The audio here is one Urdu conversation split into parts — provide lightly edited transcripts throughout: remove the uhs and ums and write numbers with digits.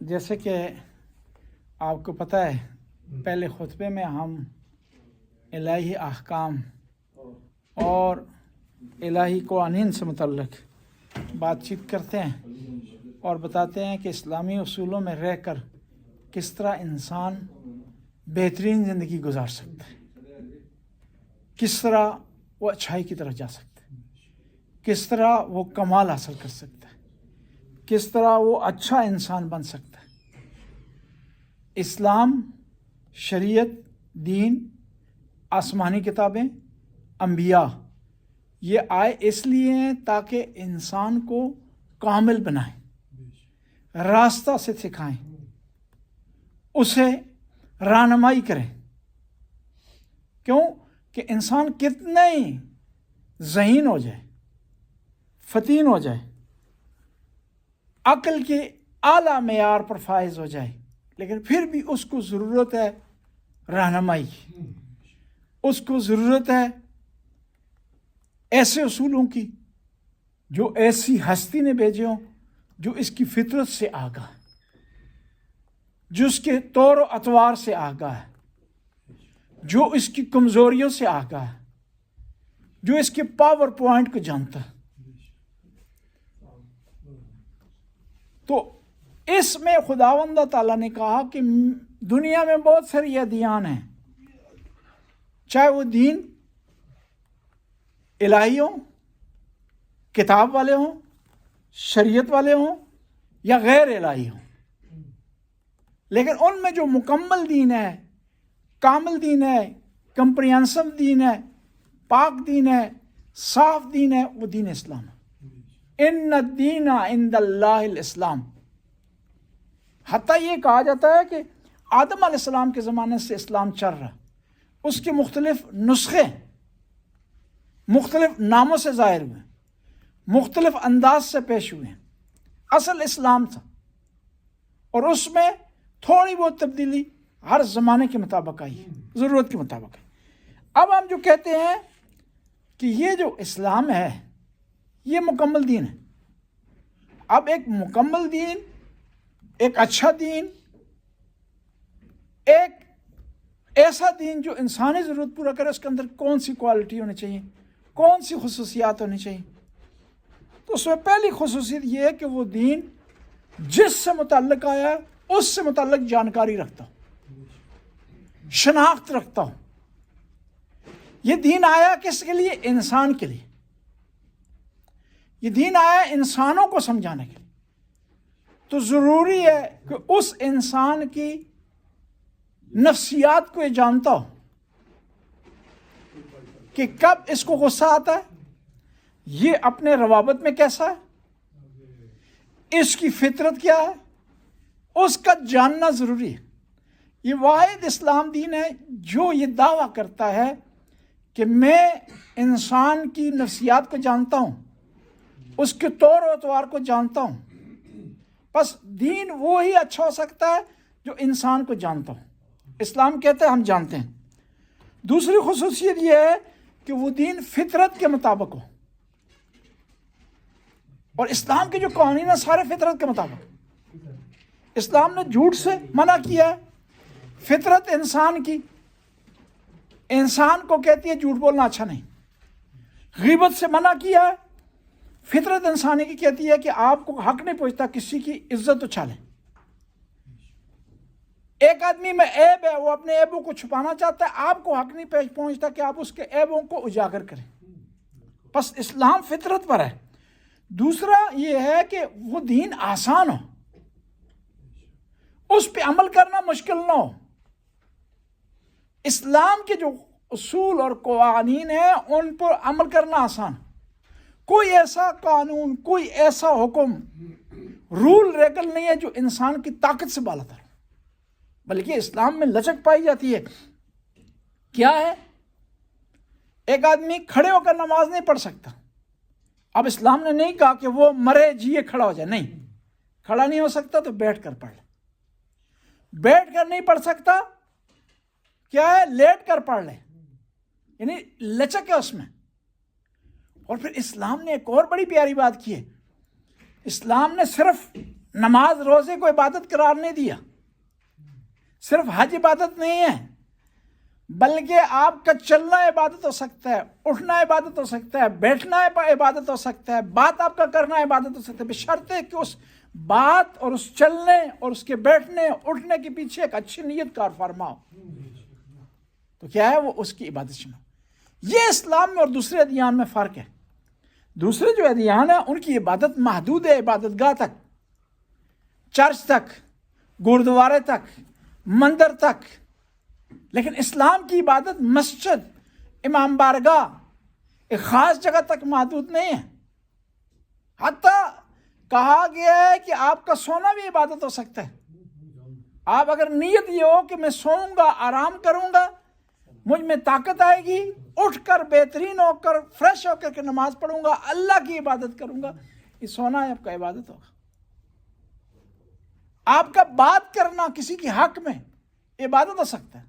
جیسے کہ آپ کو پتہ ہے پہلے خطبے میں ہم الہی احکام اور الہی قوانین سے متعلق بات چیت کرتے ہیں اور بتاتے ہیں کہ اسلامی اصولوں میں رہ کر کس طرح انسان بہترین زندگی گزار سکتا ہے، کس طرح وہ اچھائی کی طرف جا سکتا ہے، کس طرح وہ کمال حاصل کر سکتا ہے، کس طرح وہ اچھا انسان بن سکتا ہے۔ اسلام، شریعت، دین، آسمانی کتابیں، انبیاء یہ آئے اس لیے ہیں تاکہ انسان کو کامل بنائیں، راستہ سے سکھائیں، اسے رہنمائی کریں۔ کیوں کہ انسان کتنا ہی ذہین ہو جائے، فتین ہو جائے، عقل کے اعلیٰ معیار پر فائز ہو جائے، لیکن پھر بھی اس کو ضرورت ہے رہنمائی کی، اس کو ضرورت ہے ایسے اصولوں کی جو ایسی ہستی نے بھیجے ہوں جو اس کی فطرت سے آگاہ ہے، جو اس کے طور و اطوار سے آگاہ ہے، جو اس کی کمزوریوں سے آگاہ ہے، جو اس کے پاور پوائنٹ کو جانتا ہے۔ تو اس میں خداوند تعالیٰ نے کہا کہ دنیا میں بہت ساری ادیان ہیں، چاہے وہ دین الہی ہوں، کتاب والے ہوں، شریعت والے ہوں یا غیر الہی ہوں، لیکن ان میں جو مکمل دین ہے، کامل دین ہے، کمپریہنسو دین ہے، پاک دین ہے، صاف دین ہے، وہ دین اسلام ہے۔ ان الدین عند اللہ الاسلام۔ حتیٰ یہ کہا جاتا ہے کہ آدم علیہ السلام کے زمانے سے اسلام چل رہا، اس کے مختلف نسخے مختلف ناموں سے ظاہر ہوئے، مختلف انداز سے پیش ہوئے ہیں، اصل اسلام تھا، اور اس میں تھوڑی بہت تبدیلی ہر زمانے کے مطابق آئی ہے، ضرورت کے مطابق ہے۔ اب ہم جو کہتے ہیں کہ یہ جو اسلام ہے یہ مکمل دین ہے۔ اب ایک مکمل دین، ایک اچھا دین، ایک ایسا دین جو انسانی ضرورت پورا کرے، اس کے اندر کون سی کوالٹی ہونی چاہیے، کون سی خصوصیات ہونی چاہیے؟ تو اس میں پہلی خصوصیت یہ ہے کہ وہ دین جس سے متعلق آیا ہے اس سے متعلق جانکاری رکھتا ہو، شناخت رکھتا ہو۔ یہ دین آیا کس کے لیے؟ انسان کے لیے۔ یہ دین آیا انسانوں کو سمجھانے کے لیے، تو ضروری ہے کہ اس انسان کی نفسیات کو یہ جانتا ہو کہ کب اس کو غصہ آتا ہے، یہ اپنے روابط میں کیسا ہے، اس کی فطرت کیا ہے، اس کا جاننا ضروری ہے۔ یہ واحد اسلام دین ہے جو یہ دعویٰ کرتا ہے کہ میں انسان کی نفسیات کو جانتا ہوں، اس کے طور و اطوار کو جانتا ہوں۔ بس دین وہی اچھا ہو سکتا ہے جو انسان کو جانتا ہو۔ اسلام کہتے ہیں ہم جانتے ہیں۔ دوسری خصوصیت یہ ہے کہ وہ دین فطرت کے مطابق ہو، اور اسلام کے جو قوانین ہیں سارے فطرت کے مطابق۔ اسلام نے جھوٹ سے منع کیا ہے، فطرت انسان کی انسان کو کہتی ہے جھوٹ بولنا اچھا نہیں۔ غیبت سے منع کیا ہے، فطرت انسانی کی کہتی ہے کہ آپ کو حق نہیں پہنچتا کسی کی عزت اچھالیں۔ ایک آدمی میں عیب ہے، وہ اپنے عیبوں کو چھپانا چاہتا ہے، آپ کو حق نہیں پہنچتا کہ آپ اس کے عیبوں کو اجاگر کریں۔ بس اسلام فطرت پر ہے۔ دوسرا یہ ہے کہ وہ دین آسان ہو، اس پہ عمل کرنا مشکل نہ ہو۔ اسلام کے جو اصول اور قوانین ہیں ان پر عمل کرنا آسان۔ کوئی ایسا قانون، کوئی ایسا حکم، رول ریگل نہیں ہے جو انسان کی طاقت سے بالا تر، بلکہ اسلام میں لچک پائی جاتی ہے۔ کیا ہے؟ ایک آدمی کھڑے ہو کر نماز نہیں پڑھ سکتا، اب اسلام نے نہیں کہا کہ وہ مرے جیے کھڑا ہو جائے، نہیں، کھڑا نہیں ہو سکتا تو بیٹھ کر پڑھ لے۔ بیٹھ کر نہیں پڑھ سکتا، کیا ہے؟ لیٹ کر پڑھ لے، یعنی لچک ہے اس میں۔ اور پھر اسلام نے ایک اور بڑی پیاری بات کی ہے، اسلام نے صرف نماز روزے کو عبادت قرار نہیں دیا، صرف حج عبادت نہیں ہے، بلکہ آپ کا چلنا عبادت ہو سکتا ہے، اٹھنا عبادت ہو سکتا ہے، بیٹھنا عبادت ہو سکتا ہے، بات آپ کا کرنا عبادت ہو سکتا ہے، بشرطے کہ اس بات اور اس چلنے اور اس کے بیٹھنے اٹھنے کے پیچھے ایک اچھی نیت کار فرما ہو، تو کیا ہے وہ اس کی عبادت شمار۔ یہ اسلام میں اور دوسرے ادیان میں فرق ہے۔ دوسرے جو ادیان ہیں ان کی عبادت محدود ہے، عبادت گاہ تک، چرچ تک، گردوارے تک، مندر تک، لیکن اسلام کی عبادت مسجد، امام بارگاہ، ایک خاص جگہ تک محدود نہیں ہے۔ حتیٰ کہا گیا ہے کہ آپ کا سونا بھی عبادت ہو سکتا ہے۔ آپ اگر نیت یہ ہو کہ میں سوؤں گا، آرام کروں گا، مجھ میں طاقت آئے گی، اٹھ کر بہترین ہو کر فریش ہو کر کے نماز پڑھوں گا، اللہ کی عبادت کروں گا، یہ سونا آپ کا عبادت ہوگا۔ آپ کا بات کرنا کسی کے حق میں عبادت ہو سکتا ہے،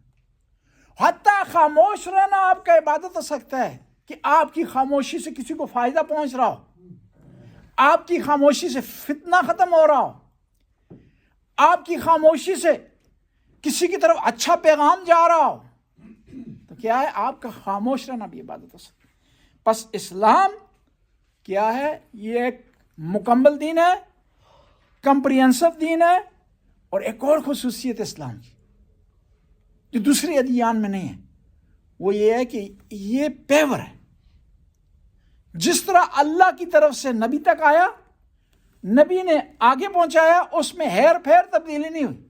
حتیٰ خاموش رہنا آپ کا عبادت ہو سکتا ہے کہ آپ کی خاموشی سے کسی کو فائدہ پہنچ رہا ہو، آپ کی خاموشی سے فتنہ ختم ہو رہا ہو، آپ کی خاموشی سے کسی کی طرف اچھا پیغام جا رہا ہو، تو کیا ہے آپ کا خاموش رہنا بھی عبادت ہو سکتا ہے۔ پس اسلام کیا ہے؟ یہ ایک مکمل دین ہے، کمپریہنسو دین ہے، اور ایک اور خصوصیت اسلام کی جو دوسرے ادیان میں نہیں ہے، وہ یہ ہے کہ یہ پیور ہے۔ جس طرح اللہ کی طرف سے نبی تک آیا، نبی نے آگے پہنچایا، اس میں ہیر پھیر تبدیلی نہیں ہوئی،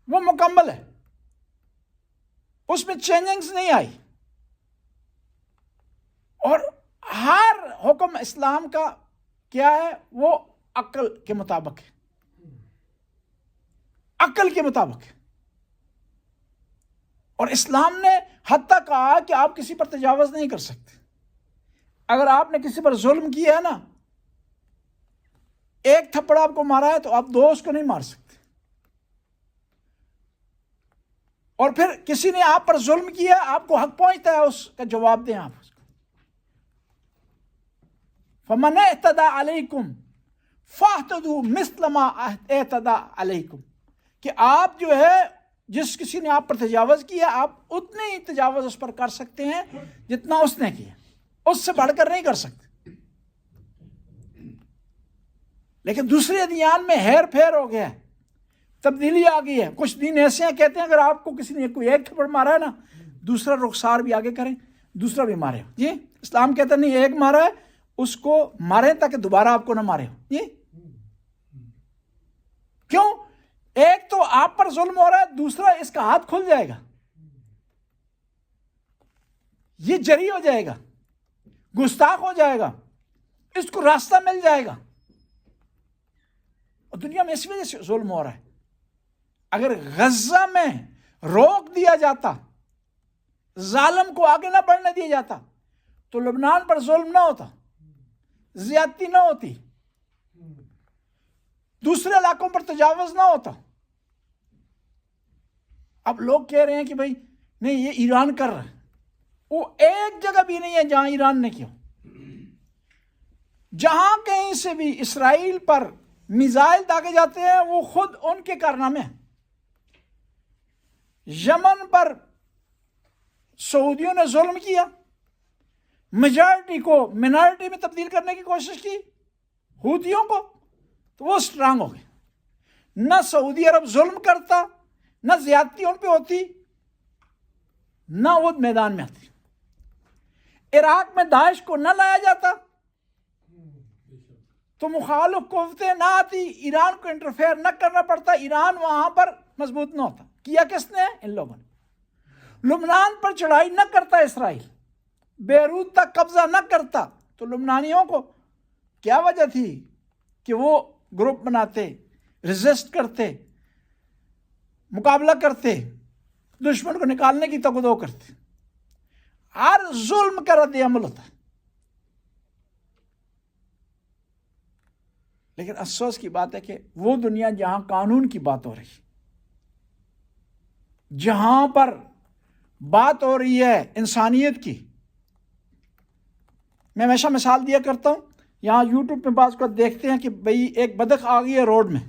وہ مکمل ہے، اس میں چینجنگز نہیں آئی، اور ہر حکم اسلام کا کیا ہے؟ وہ عقل کے مطابق ہے، عقل کے مطابق ہے۔ اور اسلام نے حتیٰ کہا کہ آپ کسی پر تجاوز نہیں کر سکتے۔ اگر آپ نے کسی پر ظلم کیا ہے نا، ایک تھپڑ آپ کو مارا ہے تو آپ دو اس کو نہیں مار سکتے، اور پھر کسی نے آپ پر ظلم کیا، آپ کو حق پہنچتا ہے اس کا جواب دیں آپ اس کو۔ فَمَنْ اعْتَدَى عَلَيْكُمْ فَاعْتَدُوا مِثْلَ مَا اعْتَدَى عَلَيْكُمْ، کہ آپ جو ہے جس کسی نے آپ پر تجاوز کیا، آپ اتنے ہی تجاوز اس پر کر سکتے ہیں جتنا اس نے کیا، اس سے بڑھ کر نہیں کر سکتے۔ لیکن دوسرے ادیان میں ہیر پھیر ہو گیا ہے، تبدیلی آ گئی ہے۔ کچھ دین ایسے ہیں کہتے ہیں اگر آپ کو کسی نے کوئی ایک تھپڑ مارا ہے نا، دوسرا رخسار بھی آگے کریں، دوسرا بھی مارے ہو۔ جی اسلام کہتا ہے نہیں، ایک مارا ہے اس کو مارے تاکہ دوبارہ آپ کو نہ مارے ہو۔ جی کیوں؟ ایک تو آپ پر ظلم ہو رہا ہے، دوسرا اس کا ہاتھ کھل جائے گا، یہ جری ہو جائے گا، گستاخ ہو جائے گا، اس کو راستہ مل جائے گا۔ اور دنیا میں اس وجہ سے ظلم ہو رہا ہے۔ اگر غزہ میں روک دیا جاتا، ظالم کو آگے نہ بڑھنے دیا جاتا، تو لبنان پر ظلم نہ ہوتا، زیادتی نہ ہوتی، دوسرے علاقوں پر تجاوز نہ ہوتا۔ اب لوگ کہہ رہے ہیں کہ بھائی نہیں، یہ ایران کر رہا ہے، وہ ایک جگہ بھی نہیں ہے جہاں ایران نے کیا۔ جہاں کہیں سے بھی اسرائیل پر میزائل داغے جاتے ہیں، وہ خود ان کے کارنامے ہیں۔ یمن پر سعودیوں نے ظلم کیا، میجارٹی کو منارٹی میں تبدیل کرنے کی کوشش کی، حوثیوں کو، تو وہ سٹرانگ ہو گئے۔ نہ سعودی عرب ظلم کرتا، نہ زیادتی ان پہ ہوتی، نہ وہ میدان میں آتی۔ عراق میں داعش کو نہ لایا جاتا تو مخالف قوتیں نہ آتی، ایران کو انٹرفیئر نہ کرنا پڑتا، ایران وہاں پر مضبوط نہ ہوتا۔ کیا کس نے؟ ان لوگوں نے۔ لبنان پر چڑھائی نہ کرتا اسرائیل، بیروت تک قبضہ نہ کرتا، تو لبنانیوں کو کیا وجہ تھی کہ وہ گروپ بناتے، ریزسٹ کرتے، مقابلہ کرتے، دشمن کو نکالنے کی تگ و دو کرتے۔ ہر ظلم کا رد عمل ہوتا ہے۔ لیکن افسوس کی بات ہے کہ وہ دنیا جہاں قانون کی بات ہو رہی، جہاں پر بات ہو رہی ہے انسانیت کی، میں ہمیشہ مثال دیا کرتا ہوں، یہاں یوٹیوب پہ بعض کو دیکھتے ہیں کہ بھئی ایک بدخ آ گئی ہے روڈ میں،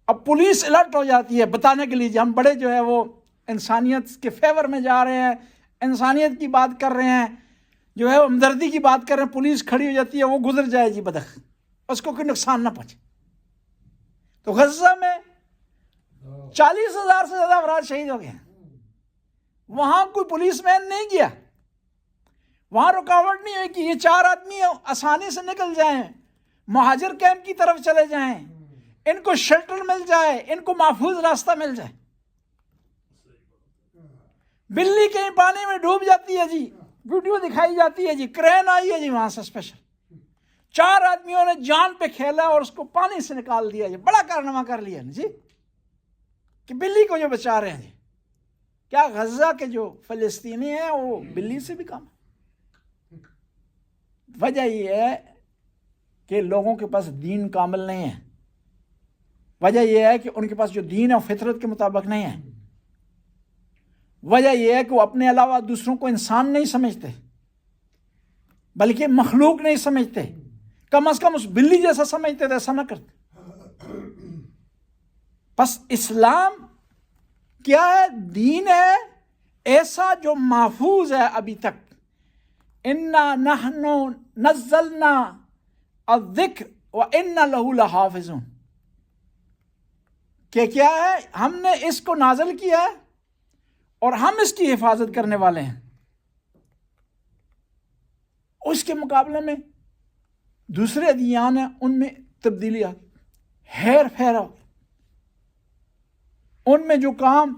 اب پولیس الرٹ ہو جاتی ہے بتانے کے لیے کہ ہم بڑے جو ہے وہ انسانیت کے فیور میں جا رہے ہیں، انسانیت کی بات کر رہے ہیں، جو ہے ہمدردی کی بات کر رہے ہیں، پولیس کھڑی ہو جاتی ہے، وہ گزر جائے جی بدخ، اس کو کوئی نقصان نہ پہنچے۔ تو غزہ میں 40,000 سے زیادہ افراد شہید ہو گئے، وہاں کوئی پولیس مین نہیں گیا، وہاں رکاوٹ نہیں ہوئی کہ یہ 4 آدمی آسانی سے نکل جائیں، مہاجر کیمپ کی طرف چلے جائیں، ان کو شیلٹر مل جائے، ان کو محفوظ راستہ مل جائے۔ بلی کہیں پانی میں ڈوب جاتی ہے جی، ویڈیو دکھائی جاتی ہے جی، کرین آئی ہے جی وہاں سے اسپیشل، 4 آدمیوں نے جان پہ کھیلا اور اس کو پانی سے نکال دیا جی، بڑا کارنامہ کر لیا جی کہ بلی کو جو بچا رہے ہیں جی۔ کیا غزہ کے جو فلسطینی ہیں وہ بلی سے بھی کم؟ وجہ یہ ہے کہ لوگوں کے پاس دین کامل نہیں ہے، وجہ یہ ہے کہ ان کے پاس جو دین ہے وہ فطرت کے مطابق نہیں ہے، وجہ یہ ہے کہ وہ اپنے علاوہ دوسروں کو انسان نہیں سمجھتے بلکہ مخلوق نہیں سمجھتے، کم از کم اس بلی جیسا سمجھتے تھے، ایسا نہ کرتے۔ بس اسلام کیا ہے؟ دین ہے ایسا جو محفوظ ہے ابھی تک، انا نحن نزلنا الذکر وانا لہ لحافظون، کہ کیا ہے؟ ہم نے اس کو نازل کیا ہے اور ہم اس کی حفاظت کرنے والے ہیں۔ اس کے مقابلے میں دوسرے ادیان ہیں، ان میں تبدیلی آ گئی، ہیر پھیر ہو گئی، ان میں جو کام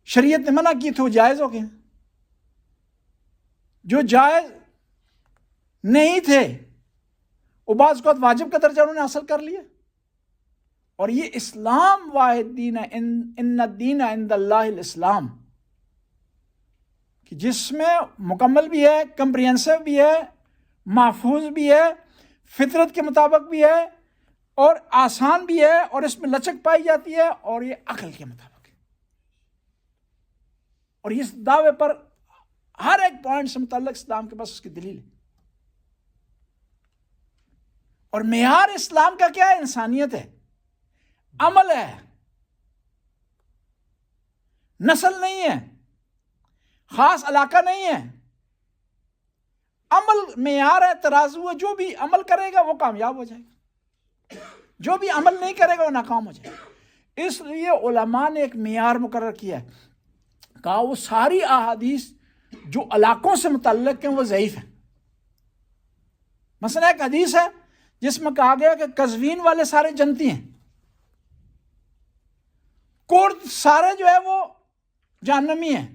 شریعت نے منع کی تھے وہ جائز ہو گئے، جو جائز نہیں تھے وہ بعض اوقات واجب کا درجہ انہوں نے حاصل کر لیا۔ اور یہ اسلام واحد دین ہے، ان الدین عند اللہ الاسلام، کہ جس میں مکمل بھی ہے، کمپریہنسو بھی ہے، محفوظ بھی ہے، فطرت کے مطابق بھی ہے، اور آسان بھی ہے، اور اس میں لچک پائی جاتی ہے، اور یہ عقل کے مطابق ہے۔ اور اس دعوے پر ہر ایک پوائنٹ سے متعلق اسلام کے پاس اس کی دلیل ہے۔ اور معیار اسلام کا کیا ہے؟ انسانیت ہے، عمل ہے، نسل نہیں ہے، خاص علاقہ نہیں ہے، عمل معیار ہے، ترازو ہے، جو بھی عمل کرے گا وہ کامیاب ہو جائے گا، جو بھی عمل نہیں کرے گا وہ ناکام ہو جائے گا۔ اس لیے علماء نے ایک معیار مقرر کیا ہے، کہا وہ ساری احادیث جو علاقوں سے متعلق ہیں وہ ضعیف ہیں۔ مثلا ایک حدیث ہے جس میں کہا گیا کہ قزوین والے سارے جنتی ہیں، کرد سارے جو ہے وہ جہنمی ہیں۔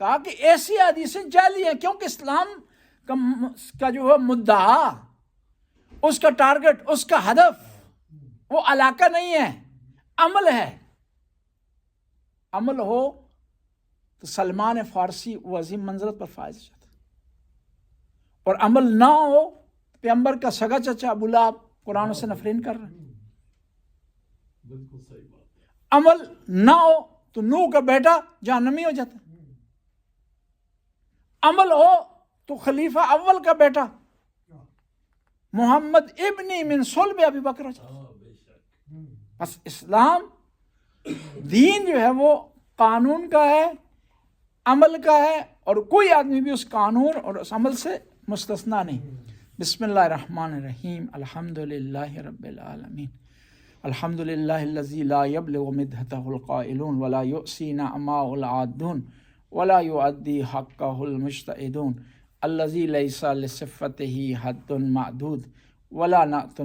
کہا کہ ایسی حدیثیں جعلی ہیں، کیونکہ اسلام کا جو ہے مدعا، اس کا ٹارگٹ، اس کا ہدف وہ علاقہ نہیں ہے، عمل ہے۔ عمل ہو تو سلمان فارسی وہ عظیم منزلت پر فائز ہو جاتا، اور عمل نہ ہو پیغمبر کا سگا چچا ابو لہب قرآن سے نفرین کر رہا ہے۔ بالکل صحیح بات ہے۔ عمل نہ ہو تو نوح کا بیٹا جہنمی ہو جاتا، عمل ہو تو خلیفہ اول کا بیٹا محمد ابنی من صلب ابی بکر ہو جاتا۔ بس اسلام دین جو ہے وہ قانون کا ہے، عمل کا ہے، اور کوئی آدمی بھی اس قانون اور اس عمل سے مستثنا نہیں۔ بسم اللہ الرحمن الرحیم، الحمد للہ رب العالمین، الحمد للہ الذی لا یبلغ مدحتہ القائلون ولا یؤسی نعماء العادون ولا یؤدی حقہ المجتہدون الذی لیس لصفتہ حد معدود ولا نعت